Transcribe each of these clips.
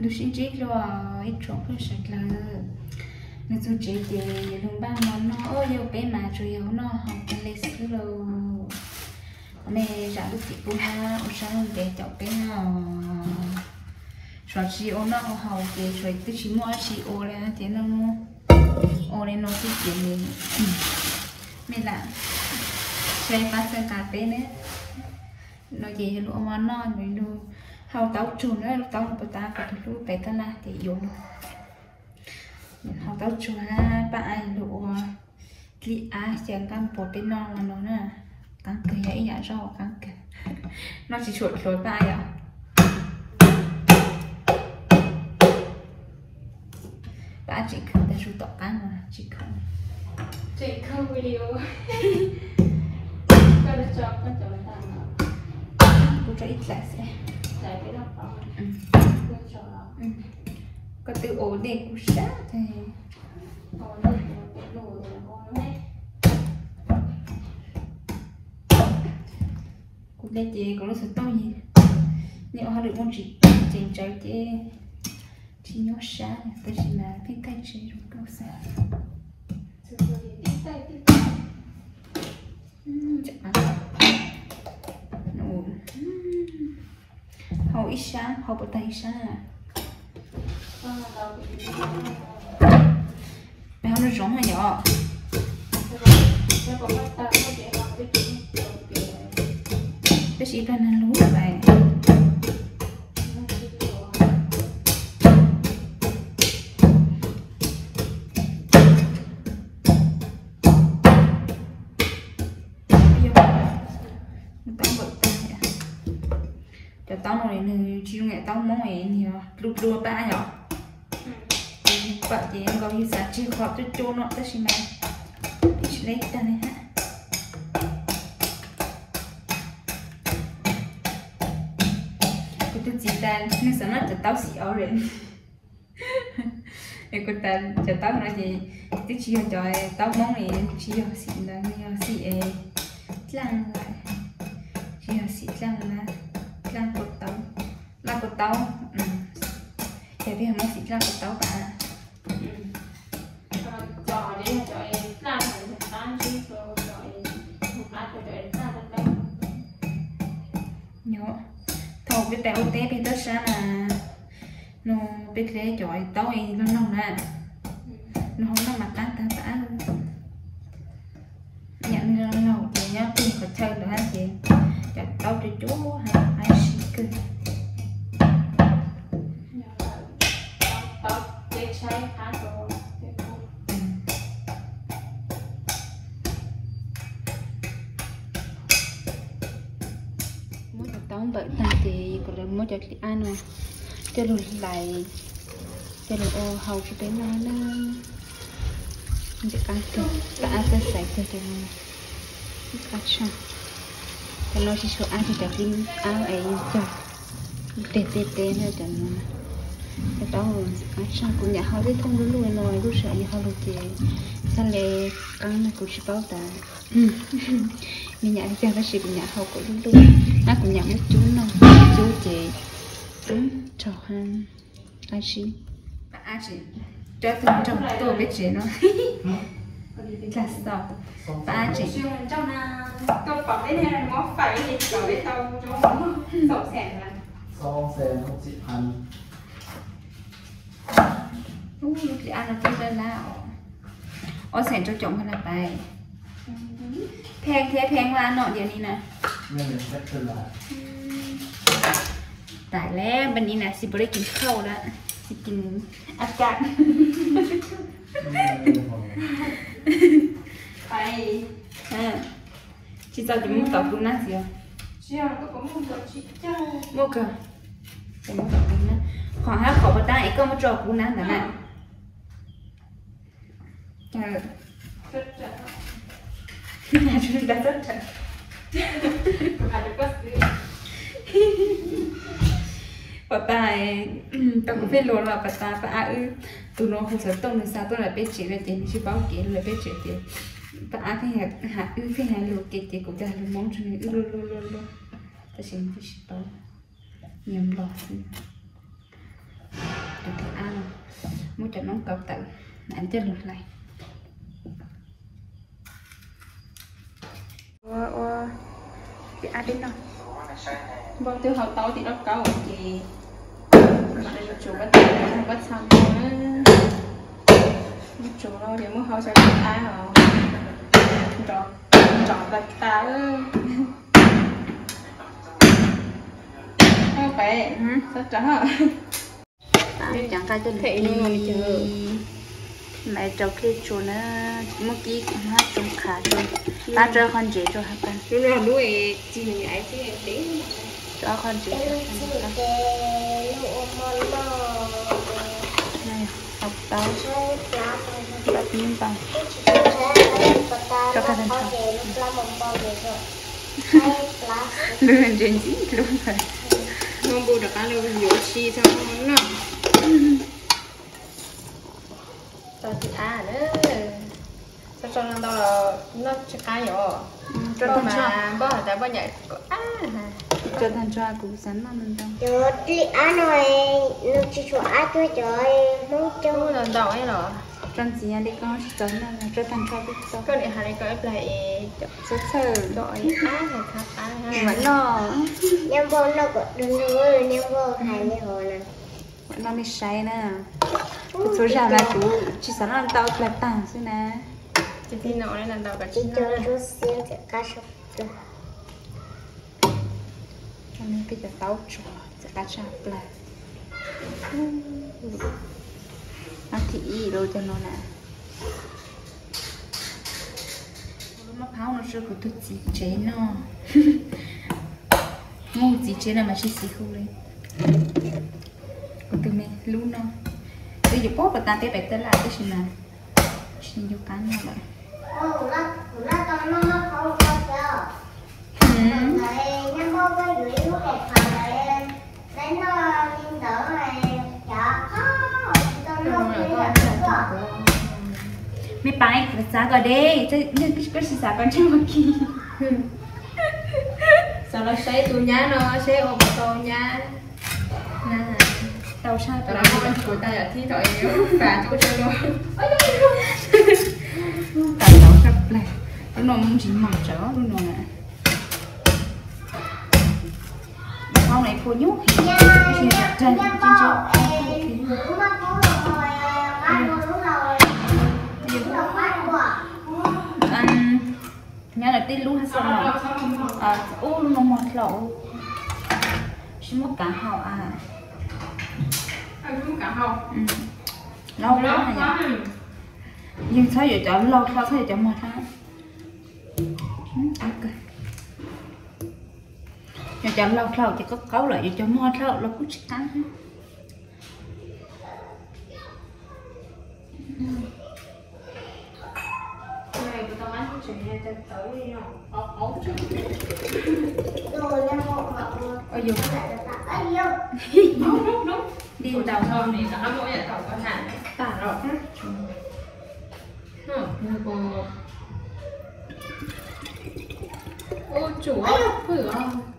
đủ xin chết rồi ít trộn hơi sạch là nên tôi chỉ thì luôn ba món nó ơi yêu bé mà chủ yếu nó học cái lịch sử rồi mẹ trả được chị cũng ha ông sáng để chọc cái nào rồi chị ô nó học cái rồi tôi chỉ mua chị ô lên thế nó ô lên nó cái chuyện này mẹ làm chơi ba sen cà phê đấy nó gì lúa món non rồi luôn hầu tàu chuồn nữa tàu một ta phải lúa bé ta na thì dùng hầu tàu chuồn bạn lúa li chẳng cam bột bên non là nó nè cam cười ấy nhả rau cam cười nó chỉ chuột lối ba à bạn chỉ không để chú tọt ăn mà chỉ không video con cho bạn cũng cho ít lại sẽ tại cái đó con cho con tự ổn định cũng sát thì ổn định cái đồ là con đấy cũng đây chị có nó sẽ to gì nhưng họ được con chỉ trái chỉ nhớ sát tôi chỉ là biết cách chế rồi câu sao hầu ít sáng hầu bữa tay sáng à mẹ không nó rỗng hay nhỏ bé chỉ ra nên lú là vậy tao nói này chỉ nghe tao mong ấy nhiều lúc đua ba nhỏ vậy thì em có như sao chưa khó cho nó tới xin mày chỉ lấy ta này ha tôi chỉ tan nên sao nó cho tao xì áo rồi em có tan cho tao nói gì tôi chỉ cho tao mong ấy chỉ cho xì là nhiều xì ấy lăng lại chỉ cho xì lăng là là cột tàu thì bây giờ nó sẽ là cột tàu cả trò đi trò làm phải tan chi rồi một lát rồi để ra bên đây nhớ thầu cái tàu té bên đó sao là nó biết lấy chọi tàu ấy nó nông nè nó không nó mặt ăn ta cả nhận ra nó thì nhớ tìm phải chơi được anh chị chặt tàu cho chú hay xí cơ mỗi một tấm bởi ta thì còn là mỗi cho chị ăn rồi cho lùi lại cho lùi ô hầu cho đến nó để ăn được ta ăn sẽ sạch cho nó ăn cho nó chỉ số ăn thì cả kim ăn ấy cho tê nữa cho nó cái đó ăn xong cũng nhà họ đi thông luôn luôn rồi lúc sợ họ luôn thì sao lại ăn nó cũng chỉ bảo ta mình nhà cho cái gì cũng nhà họ cũng luôn luôn nó cũng nhà mấy chú nó chú chị chào han ai xí ai chị cho tôi trong tôi biết chị nó là sao ba chị trong là tôi bỏ cái này nó phải thì cho biết tao cho sổ sẻn là sổ sẻn không chị ăn chị ăn là cái lên nào ô sẻn cho chồng hay là bài phèn thế phèn là nọ giờ này nè tại lẽ bên này nè chị bữaกินข้าวแล้วchịกินอากาศไปchị sao chị muốn tập luôn á gì không? Chị tôi có một tập chị cho mua cơ chị muốn tập luôn á khoảng hai khẩu bát đại có một trò cũng nán là nè rất chậm nhà chúng ta rất chậm bà tài tao cũng phải luôn là bà ta bà tụi nó không sợ tông là sao tôi là biết chị là chị chỉ báo kiện là biết chị thì bà cái hạt phải hạt lụt chị cũng đã luôn mong cho nên luôn ta xin cái chị báo nhầm lọt muốn cho nó cầu tự ăn cho lượt này chị ăn đến đâu vâng từ hậu tàu thì nó cao thì mà chủ bắt xong chủ nó thì muốn hậu sẽ ăn hả tròn bạch tá phải sao chả chẳng phải tôi thấy nhưng mà mình chờ mẹ cháu kia chỗ nó một ký hát trong khá rồi ta chơi con dễ cho hả bạn lúc nào nuôi chị mình ấy chứ em đến cho con dễ này học tao đặt miếng bằng cho các bạn học luyện chuyện gì luôn rồi không bù được ăn được nhiều chi sao không nào cho chị nữa sao cho nó là nó chắc cái nhỏ cho mà bơ hả tại bơ nhảy cho thằng cho cũng sẵn mà mình đâu Trời đi ăn rồi nó chỉ cho ăn thôi trời muốn chứ chơi lần đầu ấy rồi trong gì đi con sẵn là cho thằng cho biết sao cái này hai cái lại rất sơ gọi á hay khác á vẫn nó nhưng vô nó có đừng nữa nhưng vô hai mươi hồi nè vẫn nó đi say nè số ra là chú chỉ sẵn là tao là tảng xíu nè chỉ khi nào này lần đầu cả chỉ chín cho năm chút xíu thì cá sấu rồi cho nên bây giờ tao chua sẽ cá chạp là nó thị rồi cho nó nè nó pháo nó chưa có thức gì chế nó ngu gì chế là mà chỉ xí khu lên còn từ này lú nó bây giờ bóp vào tan tế bạch tới lại cái gì nào xin vô cán nhau vậy nó tao nó không có kìa rồi nhưng vô cái gửi nó kẹt phần rồi đấy nó liên tử này dạ có tao nó không có mấy bài phải giá gọi đi chứ cái gì giá còn chưa một kỳ sau đó xây tôi nhá nó xây ôm tôi nhá nè tàu sao tao đã con của ta là thi tội và chỗ chơi luôn tàu tàu sắp lại nó muốn chỉ mỏng chó luôn rồi nè sau này cô nhúc thì cái gì là chân trên ăn nhớ là tin luôn hay sao mà luôn nó mọt lẩu chỉ một cả hậu à cả hồng lâu lắm rồi nhỉ nhưng sao vậy cho lâu sao vậy cho mọt ha ok cho lâu lâu chỉ có cấu lại cho mọt lâu nó cũng chỉ cắn này của tao ăn chuyện này cho tới đi nó ấu chứ ôi dù đúng đi tàu thơm này tao mỗi nhà tàu có hàng tả rồi ô chủ thử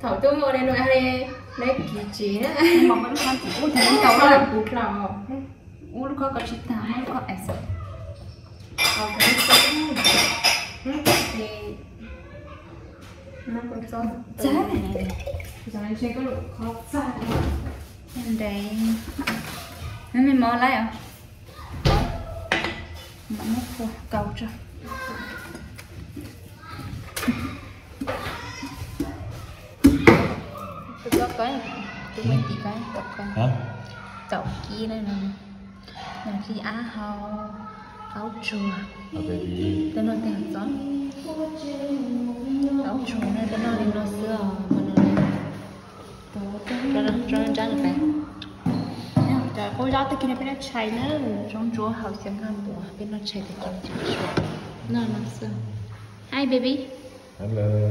thảo tôi ngồi đây nội hay lấy kỳ trí đấy mà vẫn còn chỉ út thì tàu tao là làm cút lò út có chỉ tàu hay có ai sợ thì nó còn cho giá này giờ anh chơi có độ khó xa em đây nó mình mò lại à mà nó khô cầu cho tôi có cái tôi quên gì cái tập cái tàu kia đây nè là khi á hao áo chùa tôi nói tiếng gió áo chùa này tôi nói tiếng nó xưa mà nó cho trắng phải trời cô giáo tới kia bên nó chạy nữa trong chúa hậu xem ham bùa bên nó chạy tới kia chúa nó xưa hi baby Hello.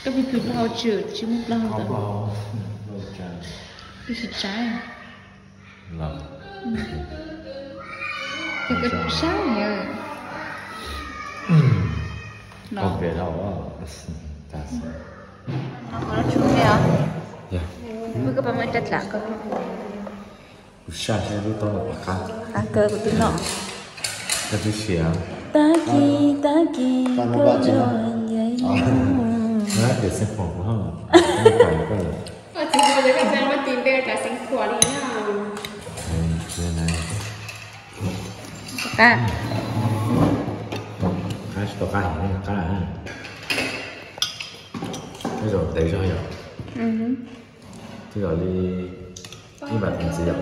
cái bị tụt bao chữ chứ một lần Không rồi có. Trái. cái gì trái Lầm. cái sáng này rồi Không biết đâu á. Ta sẽ. nó có nó chú mẹ à Dạ. mới có bà mới trách lại con xa xe đi to là khá Khá cơ của tôi nọ. cái thứ xỉa Ta kỳ cơ rồi vậy. nó để xem phòng của họ không phải cái là Chị vừa mới gặp em mà tìm về cả sinh khỏe đi nào. cái này À, cái số cái này cái này bây giờ để cho hiểu bây giờ đi bạn làm gì ạ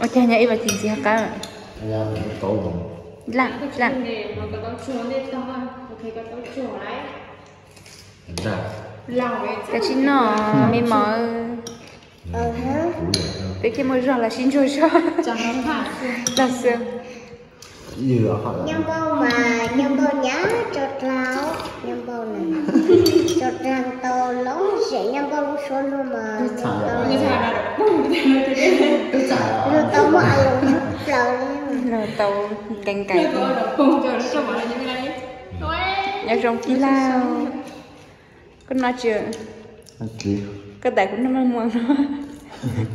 ok nhá, y bà tìm gì hả cả rồi. là tố không Lặng. Để mà có tao chuồn lên tao à. Ok có tao chuồn đấy. ra Lòng ấy. Cái chín nó mình mở hả? cái môi giò là xin rồi cho. Chẳng nó thả. Là xương. như họ Nhâm bông nhá chột láo nhâm bông này chột răng to lóng sẽ nhâm bông xuống luôn mà Người thả là bùng rồi tao mà ăn luôn lẩu Rồi tàu canh cày. Người có đập bùng cho nó cho bảo là như thế này. Nhà trong tí lao. Con nói chưa? gì Cái tay cũng nó mua nó.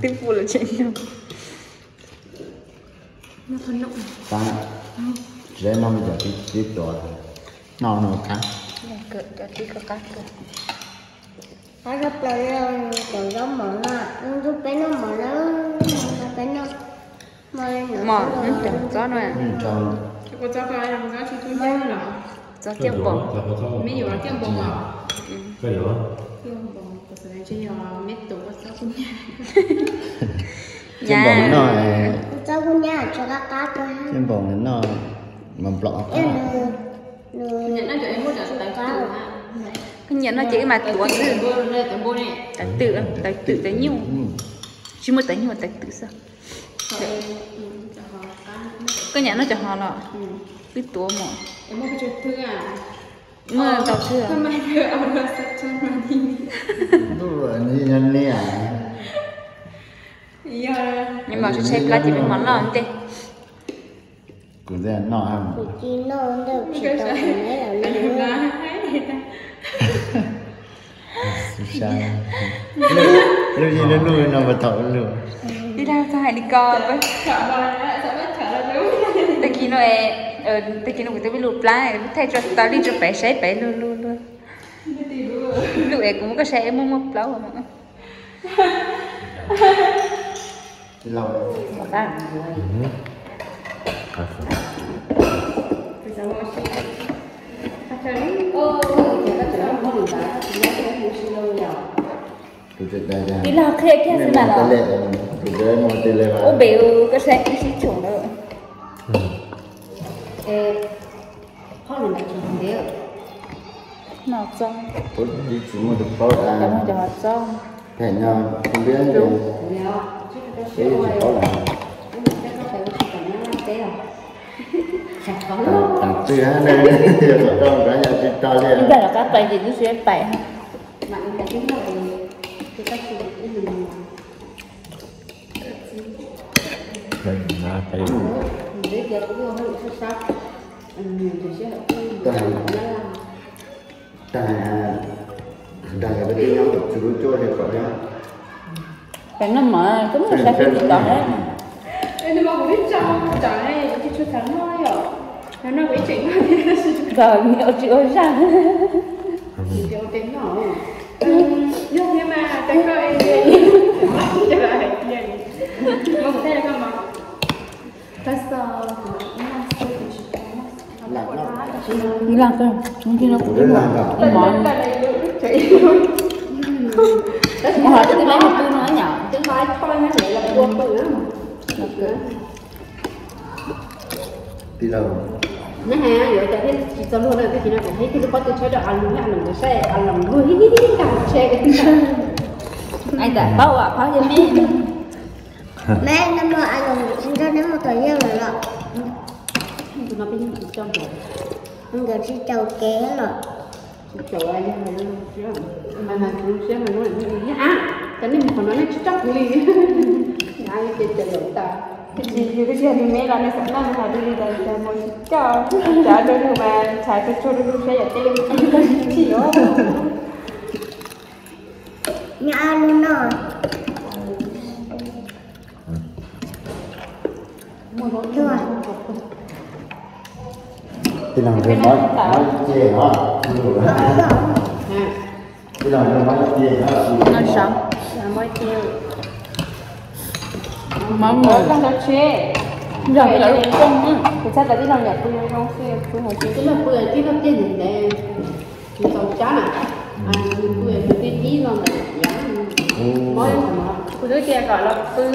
Tiếng phụ là chuyện đâu. Nó phân nộ. ta dễ nó bây giờ tiếp rồi nó khác Cỡ cho tí có cắt cơ. nó rất là còn giống mỡ nó giúp bé nó mỡ nó bé nó Mỏ, nó chẳng gió nữa à. cho Cô cho coi làm nó chỉ tôi nhớ là. Gió tiêm bổng. Mấy giờ nó tiêm bông à? cái gì đó Tiêm bông. Có sẽ cho giờ mét tổ có sao cũng nhá. trên bóng nó cháu cũng nhà cho các cá cơ trên bóng nó mầm lọ em Nhận nó cho em mua trả tài cá rồi ha. Cái nhận nó chỉ mà tuổi Tài bơ này, tài bơ này. tài tự tới nhiều. Chứ mới tới nhiều tài tự sao? Cái nhận nó cho họ là biết tuổi mà. Em mua cái chuột thư à? Mưa tàu chưa? Không ai đưa ở đó sắp cho nó đi. rồi như nhân nè Nhưng mà sẽ là chỉ biết món lợn thế. của ra nó không chỉ nó được chỉ tao phải lấy là sao lưu gì nó nuôi nó mà thở luôn Đi đâu sao hãy đi co với. Thở vào lại, sợ mất thở là đúng. Tại khi nó tại khi nó người ta biết lụt lá thay cho tao đi cho bé sấy bé luôn. Lụt ấy cũng có xe mua một lâu mà. lâu Có ta. Đi lo khê kia xem nào. Ô biểu cái xe cái xí chuồng đó. Nào trong. đi chúng một được Cảm ơn cho họ trong. thể nhau không biết gì cái gì có là tặng tư ha nên giờ con cả nhà chị to lên Bây giờ là các bài gì nó sẽ bài ha. phải tại cái đi nhau tập chú cho thì có nhá Phải nó mở cũng là sẽ phải đó đấy. Em mà biết trong trả này chỉ chút tháng thôi rồi. Nó bị chỉnh mà thì nó sẽ Rồi nhiều chịu ra. kiểu tính nhỏ. Nhưng mà tay coi trở lại vậy. Mà có thể là không mà. Đi làm cơ. Chúng kia nó cũng đi mòn. Mòn. Mà hỏi cái máy một tôi nói nhỏ. Tiếng nói coi nó sẽ là buông bự lắm. đi đâu nó ha rồi tại thế chỉ tao luôn là cái gì nó thấy cái có tôi chơi được ăn lòng xe ăn lòng nuôi cả xe Anh đã bao à, bao nhiêu mẹ. mẹ nó mà ăn rồi xin cho nó một thời gian rồi đó tụi nó bên trong rồi anh giờ chỉ chầu ké rồi trời ơi mà chúng sẽ mà nói là à cái này mình còn nói nó chóc gì ai chơi chơi được ta Cái gì thì mẹ là nó sẵn là phải đi đây cho một cho đôi đường mà xài cho đôi đường xe ở tên chỉ đó nhà luôn rồi Cái lòng cái nói chê đó cái lòng nói chê đó Nó sống. Là mới chiều. Món người. Con nó chê. Giờ là lúc công á. Thì sao tại cái lòng nhặt tôi không xưa tôi không chê. Cái là bữa cái nó tiền gì đây chúng tôi chán à bữa cái tí lòng này mới Tôi đứa kia gọi là tôi